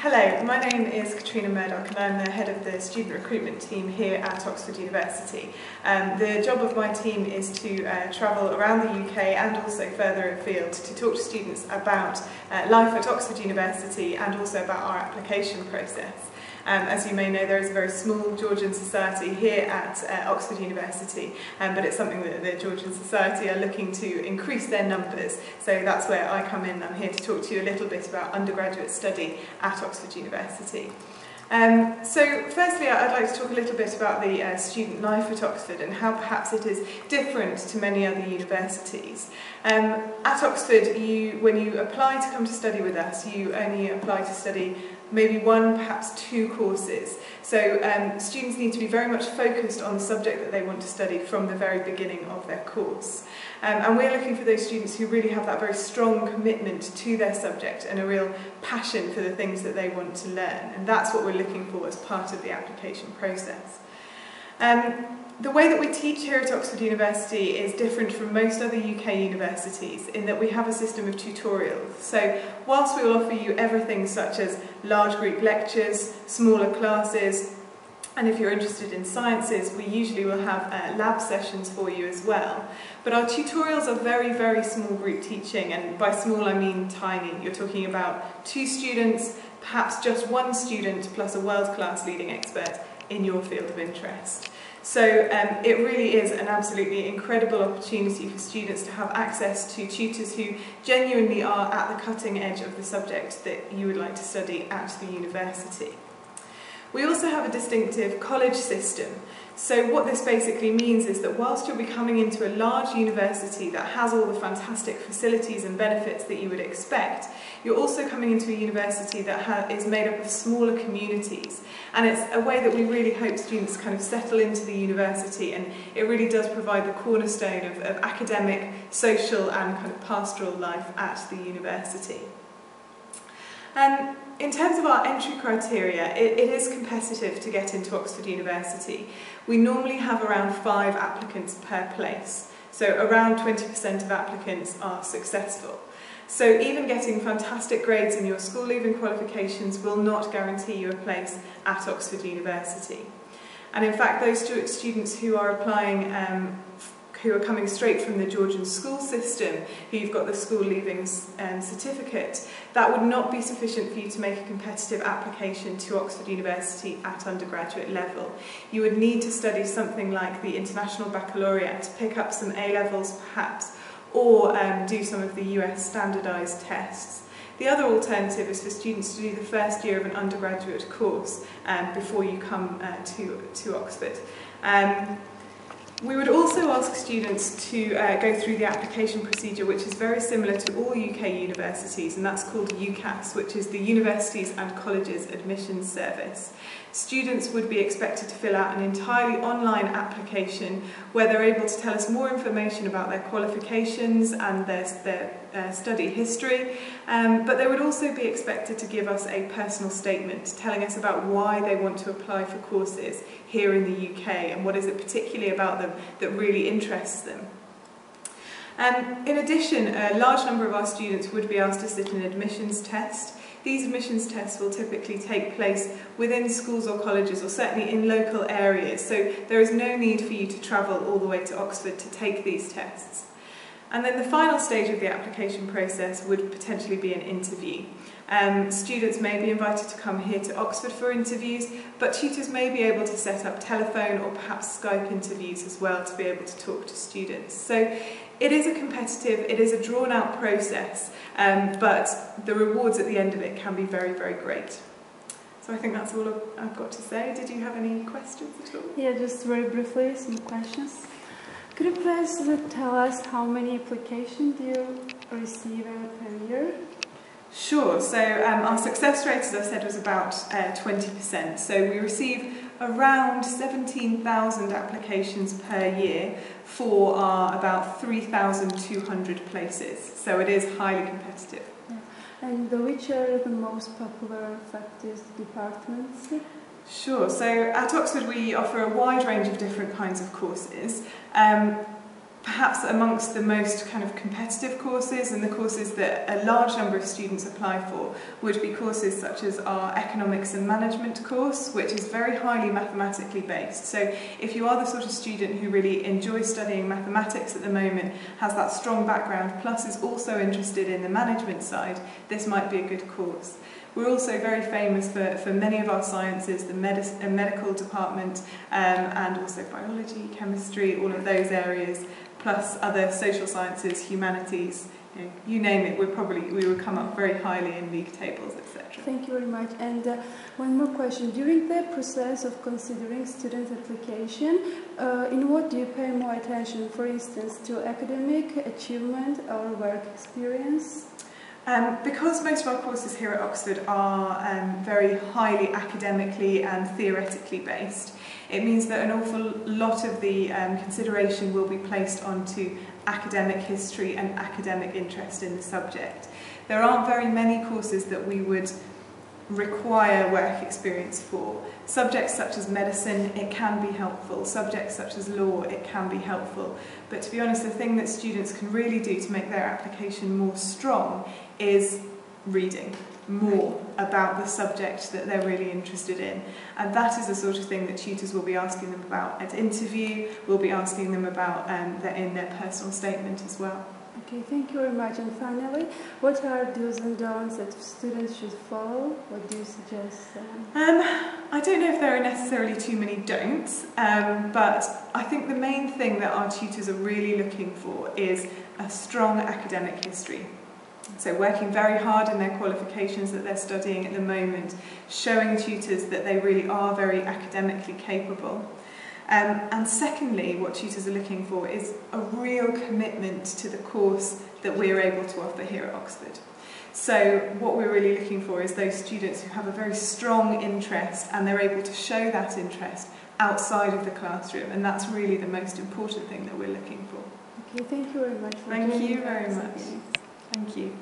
Hello, my name is Katrina Murdoch and I'm the head of the student recruitment team here at Oxford University. The job of my team is to travel around the UK and also further afield to talk to students about life at Oxford University and also about our application process. As you may know, there is a very small Georgian society here at Oxford University, but it's something that the Georgian Society are looking to increase their numbers, so that's where I come in. I'm here to talk to you a little bit about undergraduate study at Oxford University. So firstly, I'd like to talk a little bit about the student life at Oxford and how perhaps it is different to many other universities. At Oxford, when you apply to come to study with us, you only apply to study maybe one, perhaps two courses. So students need to be very much focused on the subject that they want to study from the very beginning of their course. And we're looking for those students who really have that very strong commitment to their subject and a real passion for the things that they want to learn. And that's what we're looking for as part of the application process. The way that we teach here at Oxford University is different from most other UK universities in that we have a system of tutorials. So whilst we will offer you everything such as large group lectures, smaller classes, and if you're interested in sciences, we usually will have lab sessions for you as well. But our tutorials are very, very small group teaching, and by small I mean tiny. You're talking about 2 students, perhaps just 1 student plus a world-class leading expert in your field of interest. So it really is an absolutely incredible opportunity for students to have access to tutors who genuinely are at the cutting edge of the subject that you would like to study at the university. We also have a distinctive college system. So what this basically means is that whilst you'll be coming into a large university that has all the fantastic facilities and benefits that you would expect, you're also coming into a university that is made up of smaller communities. And it's a way that we really hope students kind of settle into the university, and it really does provide the cornerstone of academic, social and kind of pastoral life at the university. In terms of our entry criteria, it is competitive to get into Oxford University. We normally have around 5 applicants per place, so around 20% of applicants are successful. So even getting fantastic grades in your school leaving qualifications will not guarantee you a place at Oxford University. And in fact, those students who are applying who are coming straight from the Georgian school system, who've got the school leaving certificate, that would not be sufficient for you to make a competitive application to Oxford University at undergraduate level. You would need to study something like the International Baccalaureate, pick up some A-levels perhaps, or do some of the US standardised tests. The other alternative is for students to do the first year of an undergraduate course before you come to Oxford. We would also ask students to go through the application procedure, which is very similar to all UK universities, and that's called UCAS, which is the Universities and Colleges Admissions Service. Students would be expected to fill out an entirely online application where they're able to tell us more information about their qualifications and their study history, but they would also be expected to give us a personal statement telling us about why they want to apply for courses here in the UK and what is it particularly about them that really interests them. In addition, a large number of our students would be asked to sit an admissions test. These admissions tests will typically take place within schools or colleges, or certainly in local areas, so there is no need for you to travel all the way to Oxford to take these tests. And then the final stage of the application process would potentially be an interview. Students may be invited to come here to Oxford for interviews, but tutors may be able to set up telephone or perhaps Skype interviews as well to be able to talk to students. So it is a competitive, it is a drawn-out process, but the rewards at the end of it can be very, very great. So I think that's all I've got to say. Did you have any questions at all? Yeah, just very briefly, some questions. Could you please tell us how many applications do you receive per year? Sure, so our success rate, as I said, was about 20%. So we receive around 17,000 applications per year for our about 3,200 places. So it is highly competitive. Yeah. And which are the most popular faculties, departments? Sure, so at Oxford we offer a wide range of different kinds of courses. perhaps amongst the most kind of competitive courses and the courses that a large number of students apply for would be courses such as our Economics and Management course, which is very highly mathematically based. So if you are the sort of student who really enjoys studying mathematics at the moment, has that strong background, plus is also interested in the management side, this might be a good course. We're also very famous for many of our sciences, the medical department, and also biology, chemistry, all of those areas, plus other social sciences, humanities, you name it, we would come up very highly in league tables, etc. Thank you very much. And one more question. During the process of considering student application, in what do you pay more attention, for instance, to academic achievement or work experience? Because most of our courses here at Oxford are very highly academically and theoretically based, it means that an awful lot of the consideration will be placed onto academic history and academic interest in the subject. There aren't very many courses that we would require work experience for. Subjects such as medicine, it can be helpful. Subjects such as law, it can be helpful. But to be honest, the thing that students can really do to make their application more strong is reading more about the subject that they're really interested in. And that is the sort of thing that tutors will be asking them about at interview, will be asking them about in their personal statement as well. Okay, thank you very much. And finally, what are do's and don'ts that students should follow? What do you suggest? I don't know if there are necessarily too many don'ts, but I think the main thing that our tutors are really looking for is a strong academic history. So working very hard in their qualifications that they're studying at the moment, showing tutors that they really are very academically capable. And secondly, what tutors are looking for is a real commitment to the course that we're able to offer here at Oxford. So what we're really looking for is those students who have a very strong interest and they're able to show that interest outside of the classroom, and that's really the most important thing that we're looking for. Okay, thank you very much. Thank you very much. Thank you.